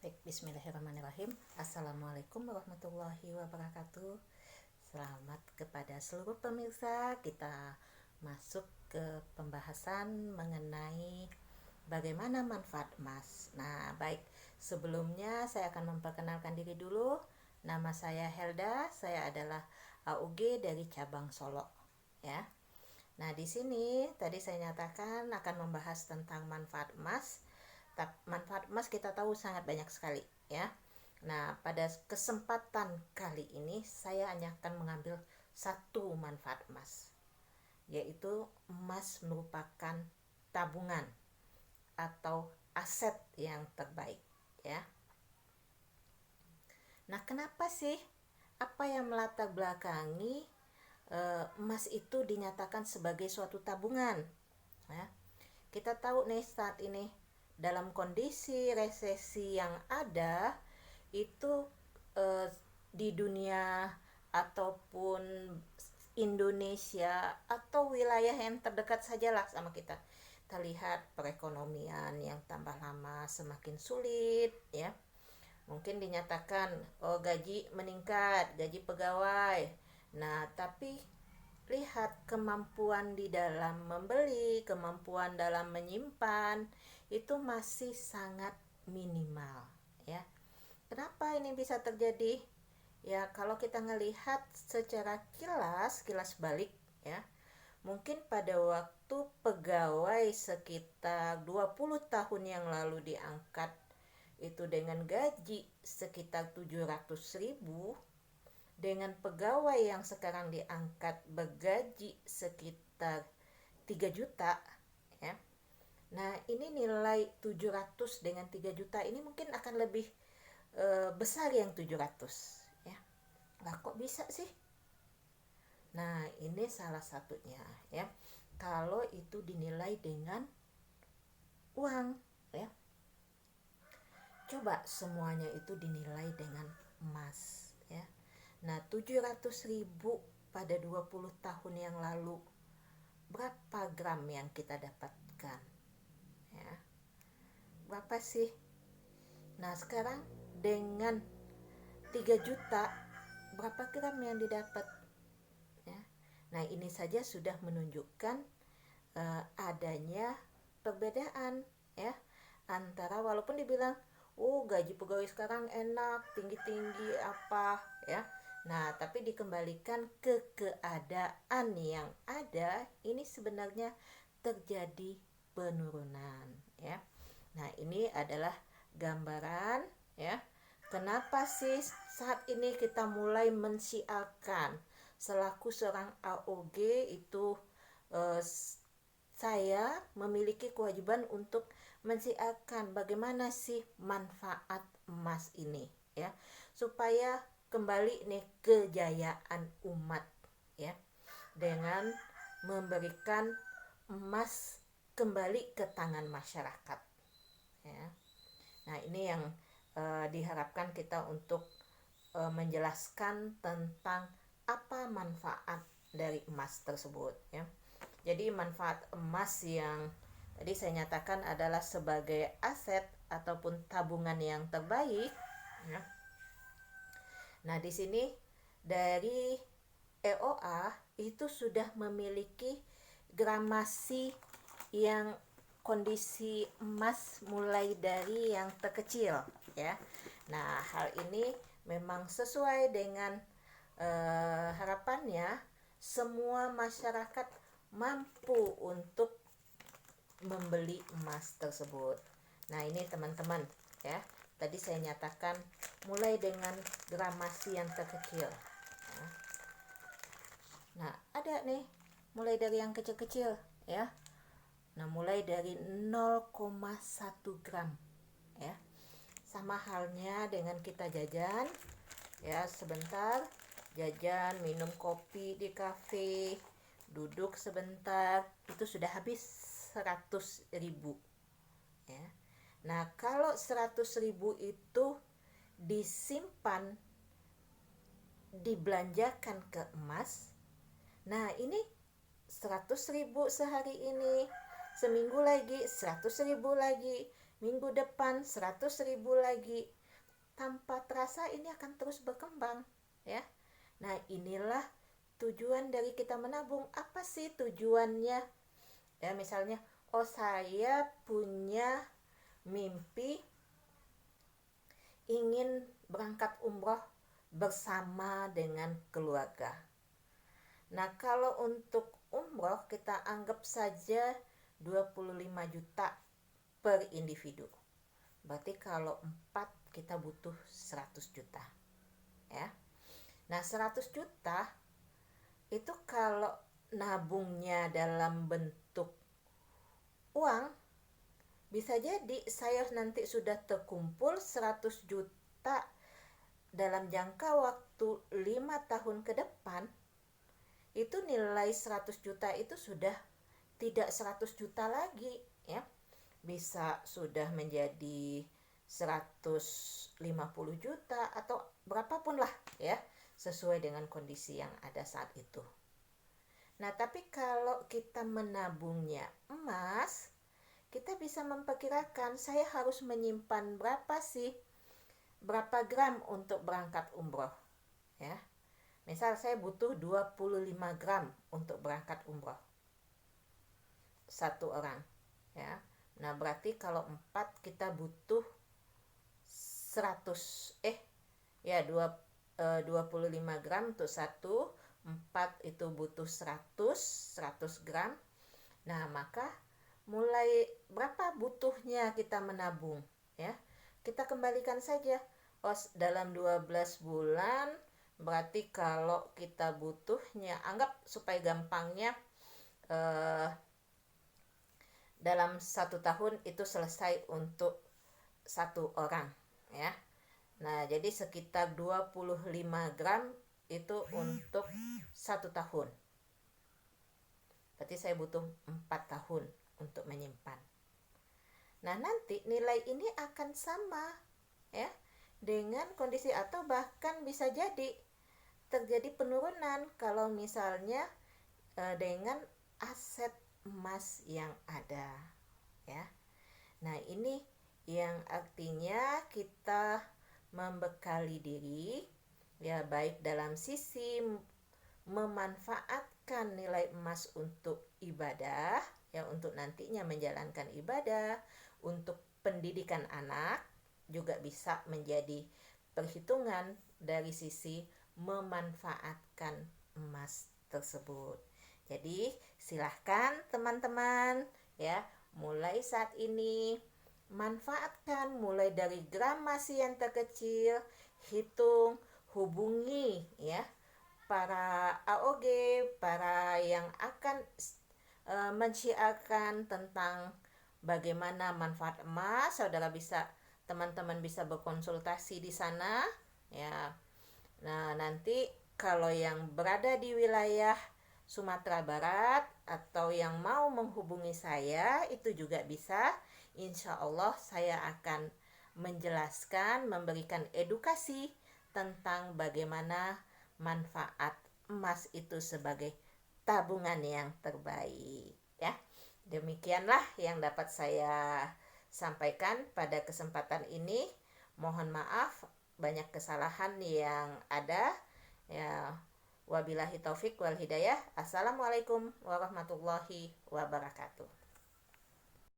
Baik, bismillahirrahmanirrahim. Assalamualaikum warahmatullahi wabarakatuh. Selamat kepada seluruh pemirsa. Kita masuk ke pembahasan mengenai bagaimana manfaat emas. Nah, baik. Sebelumnya saya akan memperkenalkan diri dulu. Nama saya Helda. Saya adalah AUG dari cabang Solo, ya. Nah, di sini tadi saya nyatakan akan membahas tentang manfaat emas. Manfaat emas kita tahu sangat banyak sekali, ya. Nah, pada kesempatan kali ini saya hanya akan mengambil satu manfaat emas, yaitu emas merupakan tabungan atau aset yang terbaik, ya. Nah, kenapa sih, apa yang melatar belakangi emas itu dinyatakan sebagai suatu tabungan, ya? Kita tahu nih, saat ini dalam kondisi resesi yang ada itu, di dunia ataupun Indonesia atau wilayah yang terdekat sajalah sama kita, kita lihat perekonomian yang tambah lama semakin sulit, ya. Mungkin dinyatakan gaji meningkat, gaji pegawai. Nah, tapi lihat kemampuan di dalam membeli, kemampuan dalam menyimpan itu masih sangat minimal, ya. Kenapa ini bisa terjadi? Ya, kalau kita ngelihat secara kilas balik, ya. Mungkin pada waktu pegawai sekitar 20 tahun yang lalu diangkat itu dengan gaji sekitar 700.000, dengan pegawai yang sekarang diangkat bergaji sekitar 3 juta, ya. Nah, ini nilai 700 dengan 3 juta ini mungkin akan lebih besar yang 700, ya. Lah, kok bisa sih? Nah, ini salah satunya, ya. Kalau itu dinilai dengan uang, ya. Coba semuanya itu dinilai dengan emas, ya. Nah, 700.000 pada 20 tahun yang lalu, berapa gram yang kita dapatkan, ya? Berapa sih? Nah, sekarang dengan 3 juta, berapa gram yang didapat, ya? Nah, ini saja sudah menunjukkan adanya perbedaan, ya, antara walaupun dibilang gaji pegawai sekarang enak, tinggi-tinggi apa, ya. Nah, tapi dikembalikan ke keadaan yang ada, ini sebenarnya terjadi penurunan, ya. Nah, ini adalah gambaran, ya. Kenapa sih saat ini kita mulai mensiarkan, selaku seorang AOG itu, saya memiliki kewajiban untuk mensiarkan bagaimana sih manfaat emas ini, ya, supaya kembali nih kejayaan umat, ya, dengan memberikan emas kembali ke tangan masyarakat, ya. Nah, ini yang diharapkan kita untuk menjelaskan tentang apa manfaat dari emas tersebut, ya. Jadi manfaat emas yang tadi saya nyatakan adalah sebagai aset ataupun tabungan yang terbaik, ya. Nah, di sini dari EOA itu sudah memiliki gramasi yang kondisi emas mulai dari yang terkecil, ya. Nah, hal ini memang sesuai dengan harapannya semua masyarakat mampu untuk membeli emas tersebut. Nah, ini teman-teman, ya. Tadi saya nyatakan mulai dengan gramasi yang terkecil. Nah, ada nih mulai dari yang kecil-kecil, ya. Nah, mulai dari 0,1 gram, ya. Sama halnya dengan kita jajan, ya, sebentar jajan, minum kopi di kafe, duduk sebentar, itu sudah habis 100.000, ya. Nah, kalau 100.000 itu disimpan, dibelanjakan ke emas, nah ini 100.000 sehari ini, seminggu lagi 100.000 lagi, minggu depan 100.000 lagi. Tanpa terasa ini akan terus berkembang, ya. Nah, inilah tujuan dari kita menabung. Apa sih tujuannya? Ya, misalnya, oh saya punya mimpi ingin berangkat umroh bersama dengan keluarga. Nah, kalau untuk umroh kita anggap saja 25 juta per individu. Berarti kalau 4 kita butuh 100 juta. Ya. Nah, 100 juta itu kalau nabungnya dalam bentuk uang, bisa jadi saya nanti sudah terkumpul 100 juta dalam jangka waktu 5 tahun ke depan. Itu nilai 100 juta itu sudah tidak 100 juta lagi, ya. Bisa sudah menjadi 150 juta atau berapapun lah, ya, sesuai dengan kondisi yang ada saat itu. Nah, tapi kalau kita menabungnya emas, kita bisa memperkirakan saya harus menyimpan berapa gram untuk berangkat umroh, ya. Misal saya butuh 25 gram untuk berangkat umroh satu orang, ya. Nah, berarti kalau 4 kita butuh 25 gram untuk satu, 4 itu butuh 100 gram. Nah, maka mulai berapa butuhnya kita menabung, ya. Kita kembalikan saja. Dalam 12 bulan berarti kalau kita butuhnya, anggap supaya gampangnya, dalam 1 tahun itu selesai untuk satu orang, ya. Nah, jadi sekitar 25 gram itu untuk 1 tahun. Berarti saya butuh 4 tahun untuk menyimpan. Nah, nanti nilai ini akan sama, ya, dengan kondisi, atau bahkan bisa jadi terjadi penurunan kalau misalnya dengan aset emas yang ada, ya. Nah, ini yang artinya kita membekali diri, ya, baik dalam sisi memanfaatkan nilai emas untuk ibadah, ya, untuk nantinya menjalankan ibadah, untuk pendidikan anak juga bisa menjadi perhitungan dari sisi memanfaatkan emas tersebut. Jadi silahkan teman-teman, ya, mulai saat ini manfaatkan mulai dari gram masih yang terkecil, hitung, hubungi, ya, para AOG, para yang akan menciarkan tentang bagaimana manfaat emas. Teman-teman bisa berkonsultasi di sana, ya. Nah, nanti kalau yang berada di wilayah Sumatera Barat atau yang mau menghubungi saya itu juga bisa. Insya Allah saya akan menjelaskan, memberikan edukasi tentang bagaimana manfaat emas itu sebagai tabungan yang terbaik, ya. Demikianlah yang dapat saya sampaikan pada kesempatan ini. Mohon maaf banyak kesalahan yang ada, ya. Wabillahi taufik wal hidayah. Assalamualaikum warahmatullahi wabarakatuh.